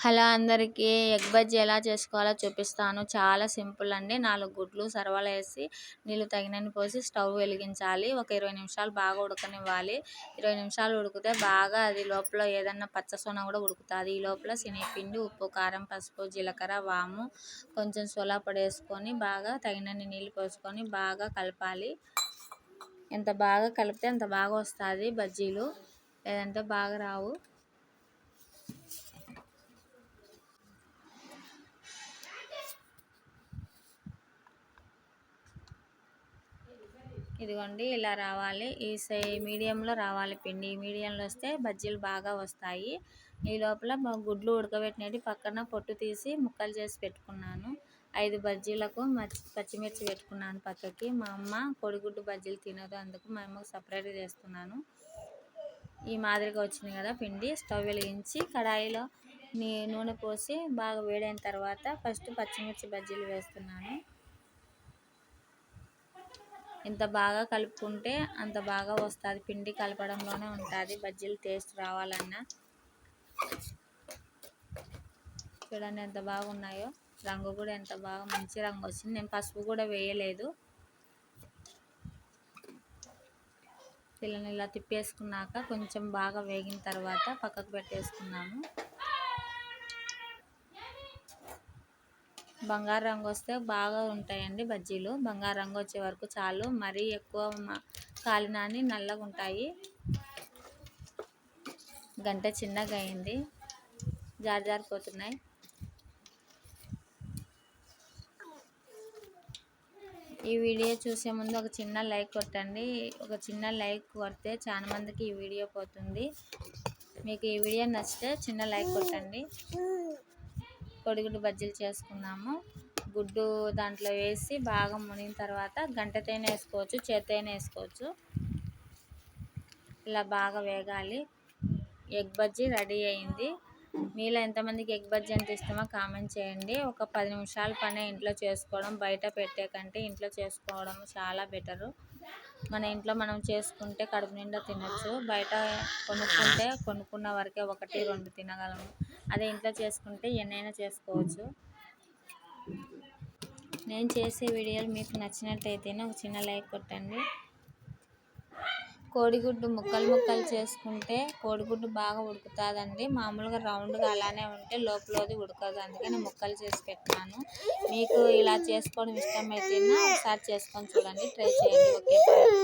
Hello అందరికీ egg bajji ఎలా చేసుకోవాలో చూపిస్తాను. చాలా సింపుల్ అండి. 4 గుడ్లు సర్వలో వేసి నీళ్ళు తగినన్ని పోసి స్టవ్ వెలిగించాలి. ఒక 20 నిమిషాలు బాగా ఉడకనివ్వాలి. 20 నిమిషాలు ఉడికితే బాగా అది లోపల ఏదన్నా పచ్చసొన కూడా ఉడుకుతుంది. ఈ లోపల శనగపిండి, ఉప్పు, కారం, పసుపు, జీలకర్ర, వాము, కొంచెం సోలా పొడి వేసుకొని బాగా తగినన్ని నీళ్ళు పోసుకొని బాగా కలపాలి. ఎంత బాగా కలిపితే అంత బాగా వస్తుంది బజ్జీలు, లేదంటే బాగా రావు. ఇదిగోండి ఇలా రావాలి. ఈ మీడియంలో రావాలి పిండి. మీడియంలో వస్తే బజ్జీలు బాగా వస్తాయి. ఈ లోపల గుడ్లు ఉడకబెట్టినవి పక్కన పొట్టు తీసి ముక్కలు చేసి పెట్టుకున్నాను. 5 బజ్జీలకు పచ్చిమిర్చి పెట్టుకున్నాను పక్కకి. మా అమ్మ కోడిగుడ్డు బజ్జీలు తినదు, అందుకు మా అమ్మకు సపరేట్గా చేస్తున్నాను. ఈ మాదిరిగా వచ్చింది కదా పిండి. స్టవ్ వెలిగించి కడాయిలో నూనె పోసి బాగా వేడైన తర్వాత ఫస్ట్ పచ్చిమిర్చి బజ్జీలు వేస్తున్నాను. ఎంత బాగా కలుపుకుంటే అంత బాగా వస్తుంది. పిండి కలపడంలోనే ఉంటుంది బజ్జీలు టేస్ట్ రావాలన్నా. చూడండి ఎంత బాగున్నాయో. రంగు కూడా ఎంత బాగా మంచి రంగు వచ్చింది. నేను పసుపు కూడా వేయలేదు. పిల్లని ఇలా తిప్పేసుకున్నాక కొంచెం బాగా వేగిన తర్వాత పక్కకు పెట్టేసుకున్నాము. బంగారు రంగు వస్తే బాగా ఉంటాయండి బజ్జీలు. బంగారు రంగు వచ్చే వరకు చాలు. మరీ ఎక్కువ కాలినాని నల్లగా ఉంటాయి. గంట చిన్నగా అయింది, జారిపోతున్నాయి. ఈ వీడియో చూసే ముందు ఒక చిన్న లైక్ కొట్టండి. ఒక చిన్న లైక్ కొడితే చాలా మందికి ఈ వీడియో పోతుంది. మీకు ఈ వీడియో నచ్చితే చిన్న లైక్ కొట్టండి. కోడిగుడ్డు బజ్జీలు చేసుకున్నాము. గుడ్డు దాంట్లో వేసి బాగా మునిగిన తర్వాత గంటతోనే వేసుకోవచ్చు, చేత్తోనే వేసుకోవచ్చు. ఇలా బాగా వేగాలి. ఎగ్ బజ్జీ రెడీ అయింది. మీలో ఎంతమందికి ఎగ్ బజ్జీ అంటే ఇష్టమో కామెంట్ చేయండి. ఒక 10 నిమిషాల పనే ఇంట్లో చేసుకోవడం. బయట పెట్టే కంటే ఇంట్లో చేసుకోవడం చాలా బెటరు. మన ఇంట్లో మనం చేసుకుంటే కడుపు నిండా తినచ్చు. బయట కొనుక్కున్న వరకే 1, 2 తినగలము. అదే ఇంట్లో చేసుకుంటే ఎన్నైనా చేసుకోవచ్చు. నేను చేసే వీడియోలు మీకు నచ్చినట్టయితేనే ఒక చిన్న లైక్ కొట్టండి. కోడిగుడ్డు ముక్కలు చేసుకుంటే కోడిగుడ్డు బాగా ఉడుకుతుందండి. మామూలుగా రౌండ్గా అలానే ఉంటే లోపలది ఉడకదు. అందుకని ముక్కలు చేసి పెట్టాను. మీకు ఇలా చేసుకోవడం ఇష్టమైతేనే ఒకసారి చేసుకొని చూడండి, ట్రై చేయండి. Okay bye.